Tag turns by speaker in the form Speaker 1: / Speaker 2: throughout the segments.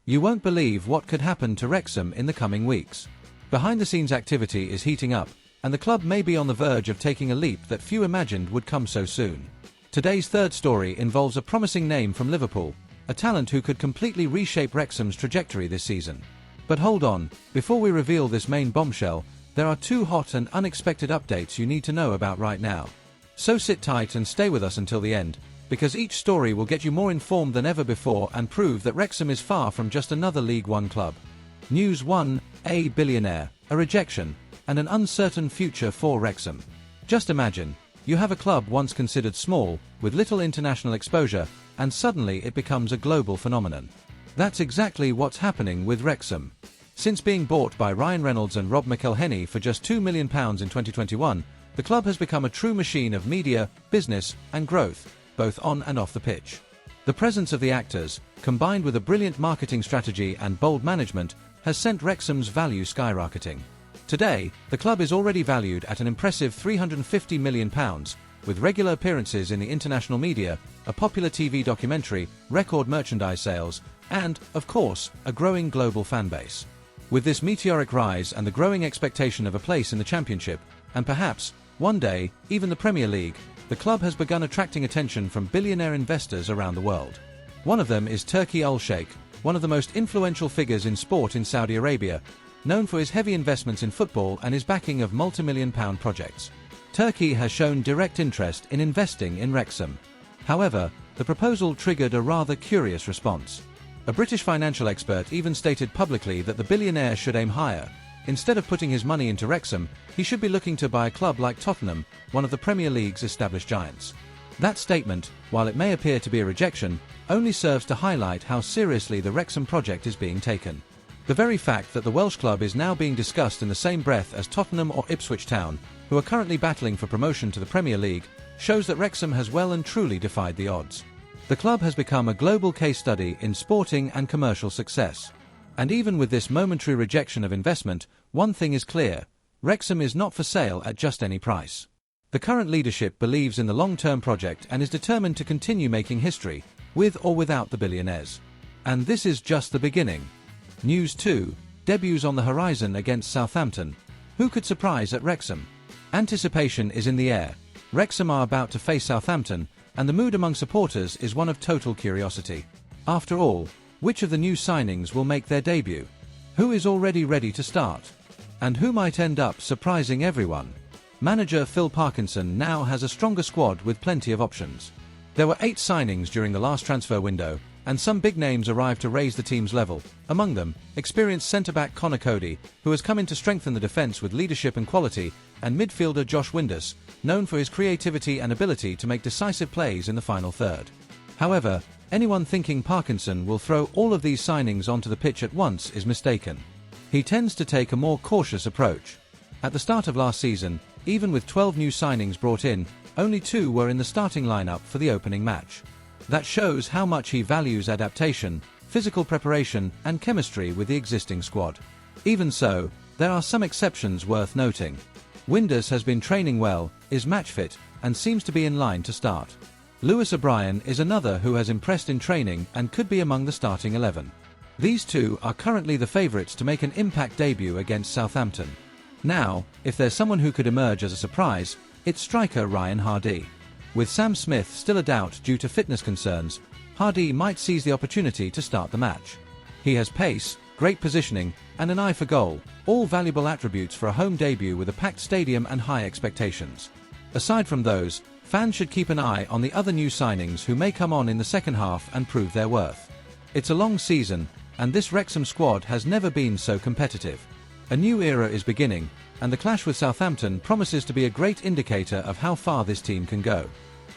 Speaker 1: You won't believe what could happen to Wrexham in the coming weeks. Behind-the-scenes activity is heating up, and the club may be on the verge of taking a leap that few imagined would come so soon. Today's third story involves a promising name from Liverpool, a talent who could completely reshape Wrexham's trajectory this season. But hold on, before we reveal this main bombshell, there are two hot and unexpected updates you need to know about right now. So sit tight and stay with us until the end, because each story will get you more informed than ever before and prove that Wrexham is far from just another League One club. News 1, a billionaire, a rejection, and an uncertain future for Wrexham. Just imagine, you have a club once considered small, with little international exposure, and suddenly it becomes a global phenomenon. That's exactly what's happening with Wrexham. Since being bought by Reynolds and McElhenney for just £2 million in 2021, the club has become a true machine of media, business, and growth, both on and off the pitch. The presence of the actors, combined with a brilliant marketing strategy and bold management, has sent Wrexham's value skyrocketing. Today, the club is already valued at an impressive £350 million, with regular appearances in the international media, a popular TV documentary, record merchandise sales, and, of course, a growing global fanbase. With this meteoric rise and the growing expectation of a place in the Championship, and perhaps, one day, even the Premier League, the club has begun attracting attention from billionaire investors around the world. One of them is Turki Al-Sheikh, one of the most influential figures in sport in Saudi Arabia, known for his heavy investments in football and his backing of multi-million-pound projects. Turkey has shown direct interest in investing in Wrexham. However, the proposal triggered a rather curious response. A British financial expert even stated publicly that the billionaire should aim higher. Instead of putting his money into Wrexham, he should be looking to buy a club like Tottenham, one of the Premier League's established giants. That statement, while it may appear to be a rejection, only serves to highlight how seriously the Wrexham project is being taken. The very fact that the Welsh club is now being discussed in the same breath as Tottenham or Ipswich Town, who are currently battling for promotion to the Premier League, shows that Wrexham has well and truly defied the odds. The club has become a global case study in sporting and commercial success. And even with this momentary rejection of investment, one thing is clear: Wrexham is not for sale at just any price. The current leadership believes in the long-term project and is determined to continue making history, with or without the billionaires. And this is just the beginning. News 2, debuts on the horizon against Southampton. Who could surprise at Wrexham? Anticipation is in the air. Wrexham are about to face Southampton, and the mood among supporters is one of total curiosity. After all, which of the new signings will make their debut? Who is already ready to start? And who might end up surprising everyone? Manager Phil Parkinson now has a stronger squad with plenty of options. There were 8 signings during the last transfer window, and some big names arrived to raise the team's level. Among them, experienced centre-back Connor Cody, who has come in to strengthen the defence with leadership and quality, and midfielder Josh Windus, known for his creativity and ability to make decisive plays in the final third. However, anyone thinking Parkinson will throw all of these signings onto the pitch at once is mistaken. He tends to take a more cautious approach. At the start of last season, even with 12 new signings brought in, only 2 were in the starting lineup for the opening match. That shows how much he values adaptation, physical preparation, and chemistry with the existing squad. Even so, there are some exceptions worth noting. Windus has been training well, is match fit, and seems to be in line to start. Lewis O'Brien is another who has impressed in training and could be among the starting 11. These 2 are currently the favourites to make an impact debut against Southampton. Now, if there's someone who could emerge as a surprise, it's striker Ryan Hardie. With Sam Smith still a doubt due to fitness concerns, Hardie might seize the opportunity to start the match. He has pace, great positioning, and an eye for goal, all valuable attributes for a home debut with a packed stadium and high expectations. Aside from those, fans should keep an eye on the other new signings who may come on in the second half and prove their worth. It's a long season, and this Wrexham squad has never been so competitive. A new era is beginning, and the clash with Southampton promises to be a great indicator of how far this team can go.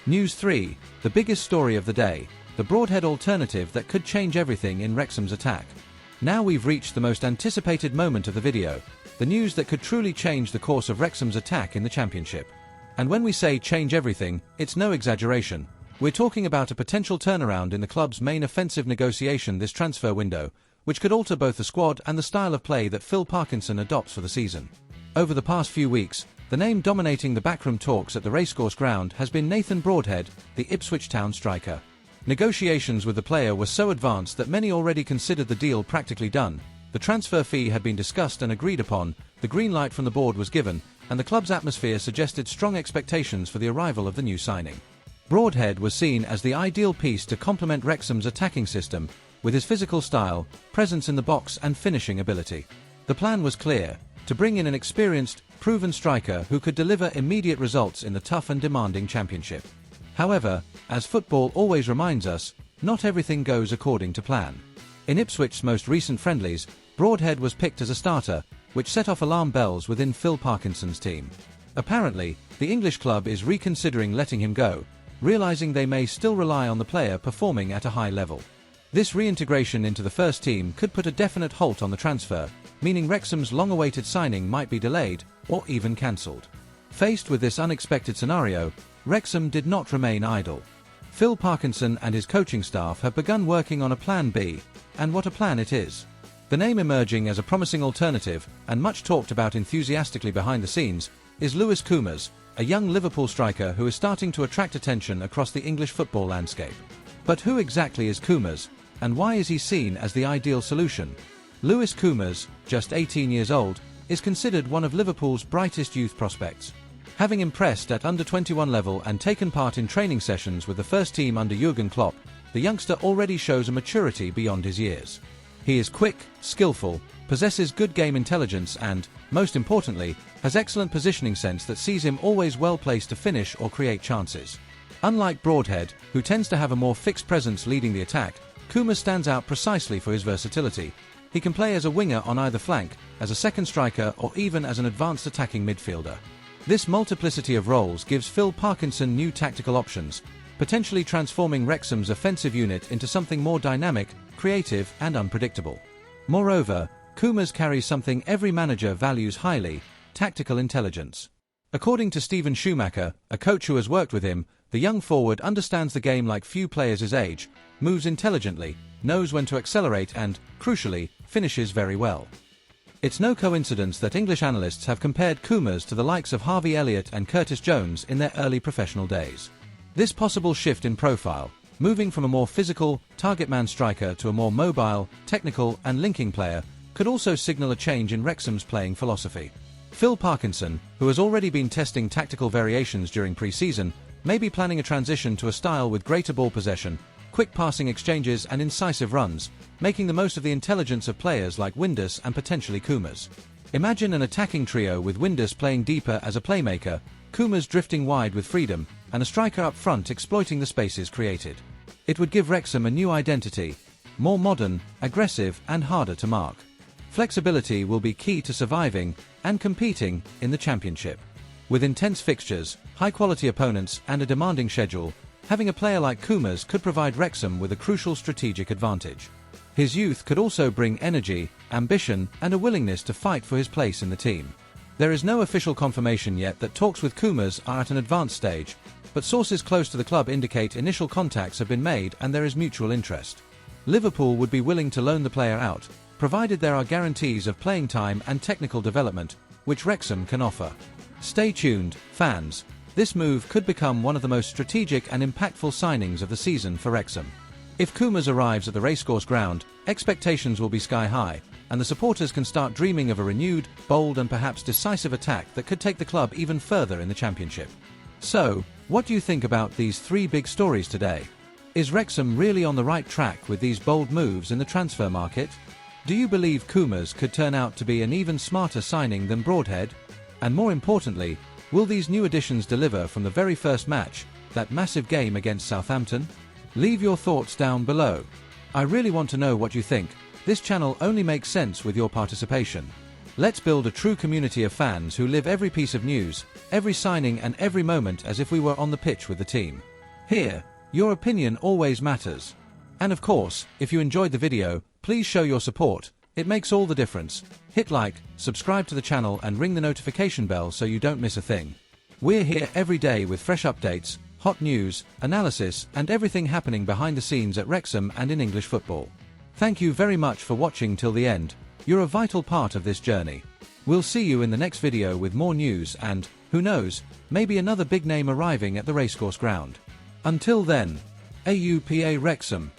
Speaker 1: News 3, the biggest story of the day, the Broadhead alternative that could change everything in Wrexham's attack. Now we've reached the most anticipated moment of the video, the news that could truly change the course of Wrexham's attack in the Championship. And when we say change everything, it's no exaggeration. We're talking about a potential turnaround in the club's main offensive negotiation this transfer window, which could alter both the squad and the style of play that Phil Parkinson adopts for the season. Over the past few weeks, the name dominating the backroom talks at the racecourse ground has been Nathan Broadhead, the Ipswich Town striker. Negotiations with the player were so advanced that many already considered the deal practically done. The transfer fee had been discussed and agreed upon, the green light from the board was given, and the club's atmosphere suggested strong expectations for the arrival of the new signing. Broadhead was seen as the ideal piece to complement Wrexham's attacking system, with his physical style, presence in the box and finishing ability. The plan was clear: to bring in an experienced, proven striker who could deliver immediate results in the tough and demanding championship. However, as football always reminds us, not everything goes according to plan. In Ipswich's most recent friendlies, Broadhead was picked as a starter, which set off alarm bells within Phil Parkinson's team. Apparently, the English club is reconsidering letting him go, realizing they may still rely on the player performing at a high level. This reintegration into the first team could put a definite halt on the transfer, meaning Wrexham's long-awaited signing might be delayed or even cancelled. Faced with this unexpected scenario, Wrexham did not remain idle. Phil Parkinson and his coaching staff have begun working on a Plan B, and what a plan it is. The name emerging as a promising alternative, and much talked about enthusiastically behind the scenes, is Lewis Coomers, a young Liverpool striker who is starting to attract attention across the English football landscape. But who exactly is Coomers, and why is he seen as the ideal solution? Lewis Coomers, just 18 years old, is considered one of Liverpool's brightest youth prospects. Having impressed at under-21 level and taken part in training sessions with the first team under Jurgen Klopp, the youngster already shows a maturity beyond his years. He is quick, skillful, possesses good game intelligence and, most importantly, has excellent positioning sense that sees him always well placed to finish or create chances. Unlike Broadhead, who tends to have a more fixed presence leading the attack, Coomers stands out precisely for his versatility. He can play as a winger on either flank, as a second striker or even as an advanced attacking midfielder. This multiplicity of roles gives Phil Parkinson new tactical options, potentially transforming Wrexham's offensive unit into something more dynamic, creative and unpredictable. Moreover, Coomers carries something every manager values highly: tactical intelligence. According to Stephen Schumacher, a coach who has worked with him, the young forward understands the game like few players his age, moves intelligently, knows when to accelerate and, crucially, finishes very well. It's no coincidence that English analysts have compared Coomers to the likes of Harvey Elliott and Curtis Jones in their early professional days. This possible shift in profile, moving from a more physical, target man striker to a more mobile, technical and linking player, could also signal a change in Wrexham's playing philosophy. Phil Parkinson, who has already been testing tactical variations during pre-season, may be planning a transition to a style with greater ball possession, quick passing exchanges and incisive runs, making the most of the intelligence of players like Windus and potentially Coomers. Imagine an attacking trio with Windus playing deeper as a playmaker, Coomers drifting wide with freedom, and a striker up front exploiting the spaces created. It would give Wrexham a new identity, more modern, aggressive and harder to mark. Flexibility will be key to surviving and competing in the Championship. With intense fixtures, high-quality opponents and a demanding schedule, having a player like Coomers could provide Wrexham with a crucial strategic advantage. His youth could also bring energy, ambition and a willingness to fight for his place in the team. There is no official confirmation yet that talks with Coomers are at an advanced stage, but sources close to the club indicate initial contacts have been made and there is mutual interest. Liverpool would be willing to loan the player out, provided there are guarantees of playing time and technical development, which Wrexham can offer. Stay tuned, fans. This move could become one of the most strategic and impactful signings of the season for Wrexham. If Coomers arrives at the racecourse ground, expectations will be sky high, and the supporters can start dreaming of a renewed, bold and perhaps decisive attack that could take the club even further in the Championship. So, what do you think about these three big stories today? Is Wrexham really on the right track with these bold moves in the transfer market? Do you believe Coomers could turn out to be an even smarter signing than Broadhead? And more importantly, will these new additions deliver from the very first match, that massive game against Southampton? Leave your thoughts down below. I really want to know what you think. This channel only makes sense with your participation. Let's build a true community of fans who live every piece of news, every signing and every moment as if we were on the pitch with the team. Here, your opinion always matters. And of course, if you enjoyed the video, please show your support. It makes all the difference. Hit like, subscribe to the channel and ring the notification bell so you don't miss a thing. We're here every day with fresh updates, hot news, analysis and everything happening behind the scenes at Wrexham and in English football. Thank you very much for watching till the end. You're a vital part of this journey. We'll see you in the next video with more news and, who knows, maybe another big name arriving at the racecourse ground. Until then, AUPA Wrexham,